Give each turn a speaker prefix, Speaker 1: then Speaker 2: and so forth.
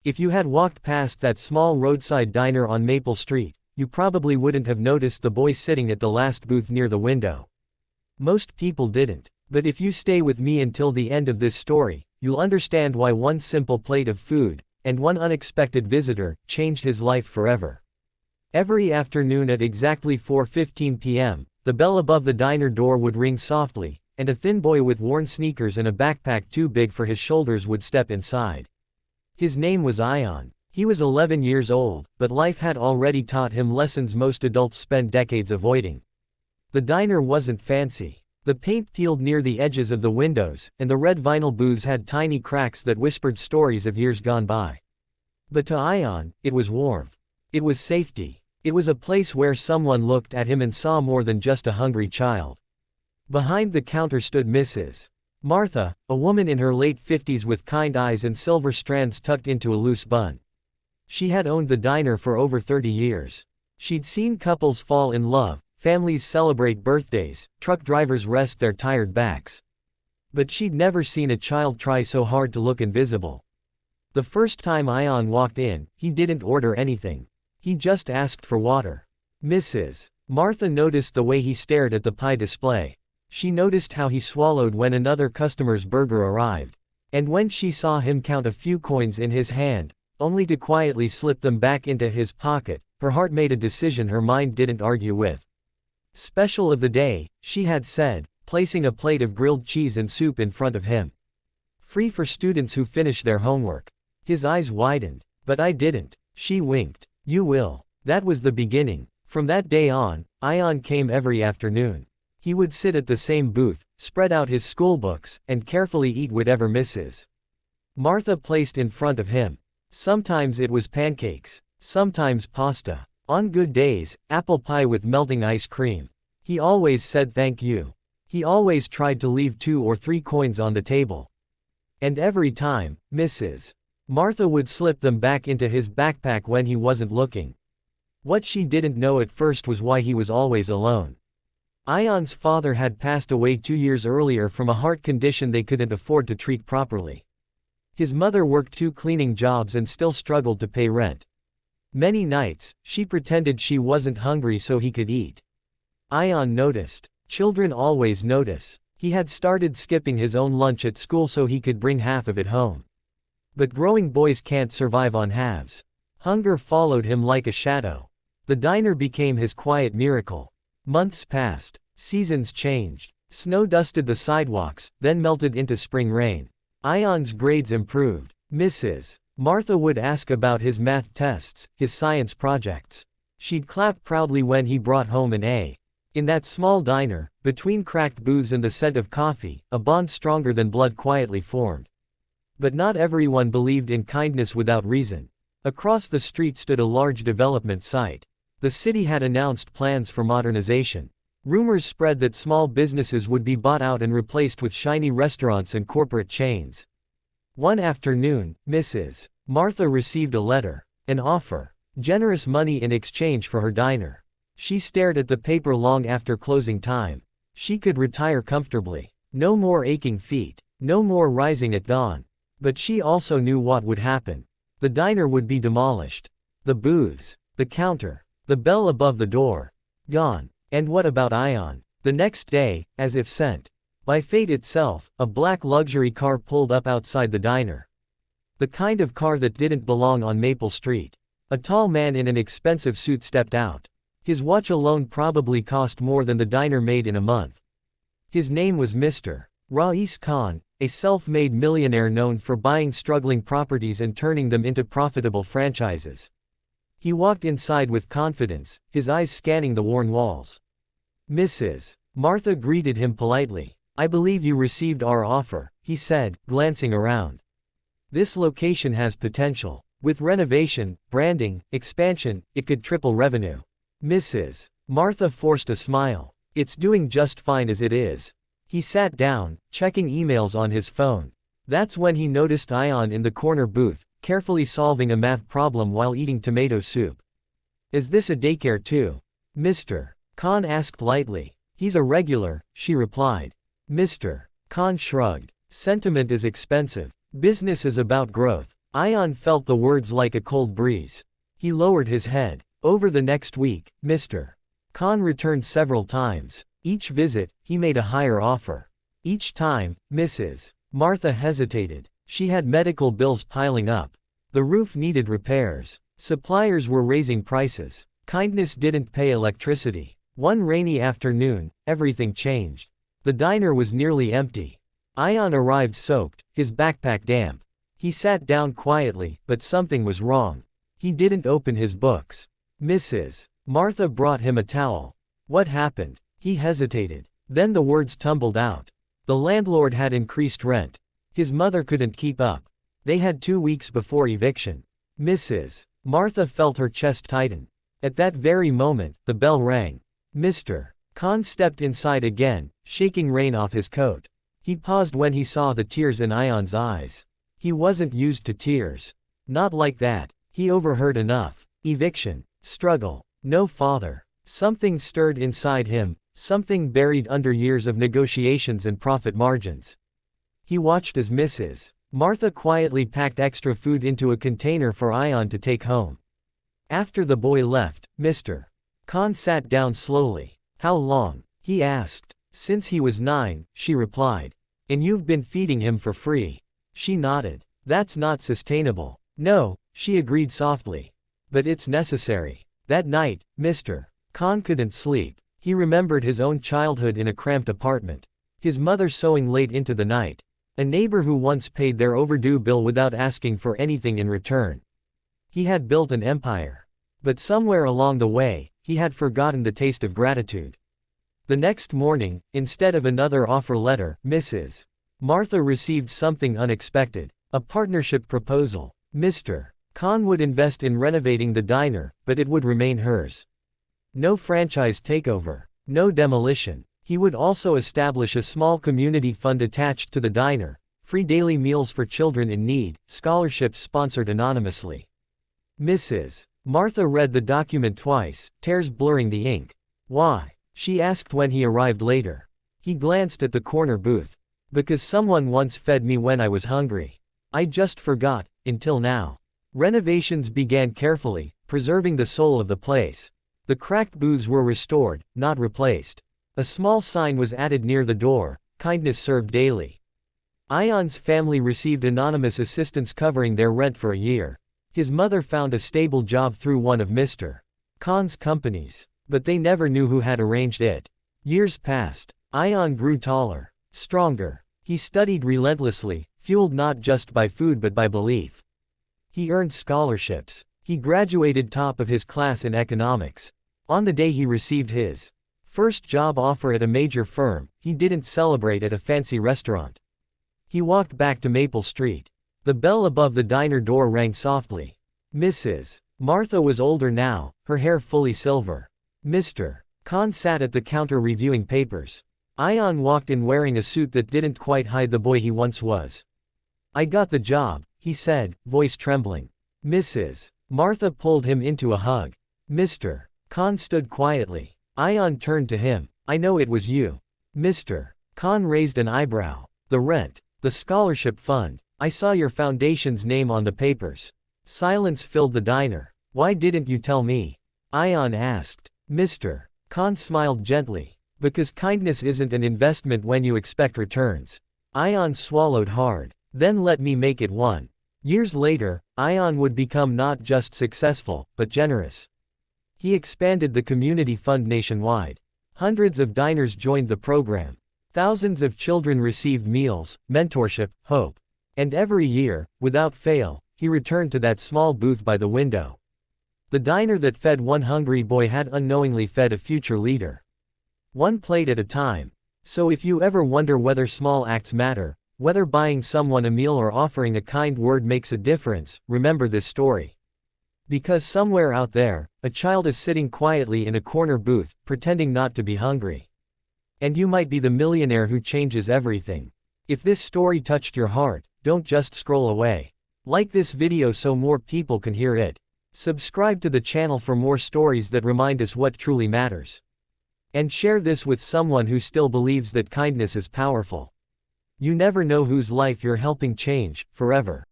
Speaker 1: If you had walked past that small roadside diner on Maple Street, you probably wouldn't have noticed the boy sitting at the last booth near the window. Most people didn't. But if you stay with me until the end of this story, you'll understand why one simple plate of food, and one unexpected visitor, changed his life forever. Every afternoon at exactly 4:15 p.m., the bell above the diner door would ring softly, and a thin boy with worn sneakers and a backpack too big for his shoulders would step inside. His name was Ion. He was 11 years old, but life had already taught him lessons most adults spend decades avoiding. The diner wasn't fancy. The paint peeled near the edges of the windows, and the red vinyl booths had tiny cracks that whispered stories of years gone by. But to Ion, it was warmth. It was safety. It was a place where someone looked at him and saw more than just a hungry child. Behind the counter stood Mrs. Martha, a woman in her late 50s with kind eyes and silver strands tucked into a loose bun. She had owned the diner for over 30 years. She'd seen couples fall in love, families celebrate birthdays, truck drivers rest their tired backs. But she'd never seen a child try so hard to look invisible. The first time Ion walked in, he didn't order anything. He just asked for water. Mrs. Martha noticed the way he stared at the pie display. She noticed how he swallowed when another customer's burger arrived. And when she saw him count a few coins in his hand, only to quietly slip them back into his pocket, her heart made a decision her mind didn't argue with. Special of the day, she had said, placing a plate of grilled cheese and soup in front of him. Free for students who finish their homework. His eyes widened. But I didn't. She winked. You will. That was the beginning. From that day on, Ion came every afternoon. He would sit at the same booth, spread out his school books, and carefully eat whatever Mrs. Martha placed in front of him. Sometimes it was pancakes. Sometimes pasta. On good days, apple pie with melting ice cream. He always said thank you. He always tried to leave 2 or 3 coins on the table. And every time, Mrs. Martha would slip them back into his backpack when he wasn't looking. What she didn't know at first was why he was always alone. Ion's father had passed away 2 years earlier from a heart condition they couldn't afford to treat properly. His mother worked 2 cleaning jobs and still struggled to pay rent. Many nights, she pretended she wasn't hungry so he could eat. Ion noticed. Children always notice. He had started skipping his own lunch at school so he could bring half of it home. But growing boys can't survive on halves. Hunger followed him like a shadow. The diner became his quiet miracle. Months passed. Seasons changed. Snow dusted the sidewalks, then melted into spring rain. Ion's grades improved. Mrs. Martha would ask about his math tests, his science projects. She'd clap proudly when he brought home an A. In that small diner, between cracked booths and the scent of coffee, a bond stronger than blood quietly formed. But not everyone believed in kindness without reason. Across the street stood a large development site. The city had announced plans for modernization. Rumors spread that small businesses would be bought out and replaced with shiny restaurants and corporate chains. One afternoon, Mrs. Martha received a letter. An offer. Generous money in exchange for her diner. She stared at the paper long after closing time. She could retire comfortably. No more aching feet. No more rising at dawn. But she also knew what would happen. The diner would be demolished. The booths. The counter. The bell above the door. Gone. And what about Ion? The next day, as if sent by fate itself, a black luxury car pulled up outside the diner. The kind of car that didn't belong on Maple Street. A tall man in an expensive suit stepped out. His watch alone probably cost more than the diner made in a month. His name was Mr. Rais Khan, a self-made millionaire known for buying struggling properties and turning them into profitable franchises. He walked inside with confidence, his eyes scanning the worn walls. Mrs. Martha greeted him politely. I believe you received our offer, he said, glancing around. This location has potential. With renovation, branding, expansion, it could triple revenue. Mrs. Martha forced a smile. It's doing just fine as it is. He sat down, checking emails on his phone. That's when he noticed Ion in the corner booth, carefully solving a math problem while eating tomato soup. Is this a daycare too? Mr. Khan asked lightly. He's a regular, she replied. Mr. Khan shrugged. Sentiment is expensive. Business is about growth. Ion felt the words like a cold breeze. He lowered his head. Over the next week, Mr. Khan returned several times. Each visit, he made a higher offer. Each time, Mrs. Martha hesitated. She had medical bills piling up. The roof needed repairs. Suppliers were raising prices. Kindness didn't pay electricity. One rainy afternoon, everything changed. The diner was nearly empty. Ion arrived soaked, his backpack damp. He sat down quietly, but something was wrong. He didn't open his books. Mrs. Martha brought him a towel. What happened? He hesitated. Then the words tumbled out. The landlord had increased rent. His mother couldn't keep up. They had 2 weeks before eviction. Mrs. Martha felt her chest tighten. At that very moment, the bell rang. Mr. Khan stepped inside again, shaking rain off his coat. He paused when he saw the tears in Ion's eyes. He wasn't used to tears. Not like that. He overheard enough. Eviction. Struggle. No father. Something stirred inside him, something buried under years of negotiations and profit margins. He watched as Mrs. Martha quietly packed extra food into a container for Ion to take home. After the boy left, Mr. Khan sat down slowly. How long? He asked. Since he was 9, she replied. And you've been feeding him for free? She nodded. That's not sustainable. No, she agreed softly. But it's necessary. That night, Mr. Khan couldn't sleep. He remembered his own childhood in a cramped apartment. His mother sewing late into the night. A neighbor who once paid their overdue bill without asking for anything in return. He had built an empire. But somewhere along the way, he had forgotten the taste of gratitude. The next morning, instead of another offer letter, Mrs. Martha received something unexpected. A partnership proposal. Mr. Khan would invest in renovating the diner, but it would remain hers. No franchise takeover. No demolition. He would also establish a small community fund attached to the diner, free daily meals for children in need, scholarships sponsored anonymously. Mrs. Martha read the document twice, tears blurring the ink. Why? She asked when he arrived later. He glanced at the corner booth. Because someone once fed me when I was hungry. I just forgot, until now. Renovations began carefully, preserving the soul of the place. The cracked booths were restored, not replaced. A small sign was added near the door, kindness served daily. Ion's family received anonymous assistance covering their rent for a year. His mother found a stable job through one of Mr. Khan's companies. But they never knew who had arranged it. Years passed. Ion grew taller, stronger. He studied relentlessly, fueled not just by food but by belief. He earned scholarships. He graduated top of his class in economics. On the day he received his first job offer at a major firm, he didn't celebrate at a fancy restaurant. He walked back to Maple Street. The bell above the diner door rang softly. Mrs. Martha was older now, her hair fully silver. Mr. Khan sat at the counter reviewing papers. Ion walked in wearing a suit that didn't quite hide the boy he once was. I got the job, he said, voice trembling. Mrs. Martha pulled him into a hug. Mr. Khan stood quietly. Ion turned to him. I know it was you. Mr. Khan raised an eyebrow. The rent. The scholarship fund. I saw your foundation's name on the papers. Silence filled the diner. Why didn't you tell me? Ion asked. Mr. Khan smiled gently. Because kindness isn't an investment when you expect returns. Ion swallowed hard. Then let me make it one. Years later, Ion would become not just successful, but generous. He expanded the community fund nationwide. Hundreds of diners joined the program. Thousands of children received meals, mentorship, hope. And every year, without fail, he returned to that small booth by the window. The diner that fed one hungry boy had unknowingly fed a future leader. One plate at a time. So if you ever wonder whether small acts matter, whether buying someone a meal or offering a kind word makes a difference, remember this story. Because somewhere out there, a child is sitting quietly in a corner booth, pretending not to be hungry. And you might be the millionaire who changes everything. If this story touched your heart, don't just scroll away. Like this video so more people can hear it. Subscribe to the channel for more stories that remind us what truly matters. And share this with someone who still believes that kindness is powerful. You never know whose life you're helping change, forever.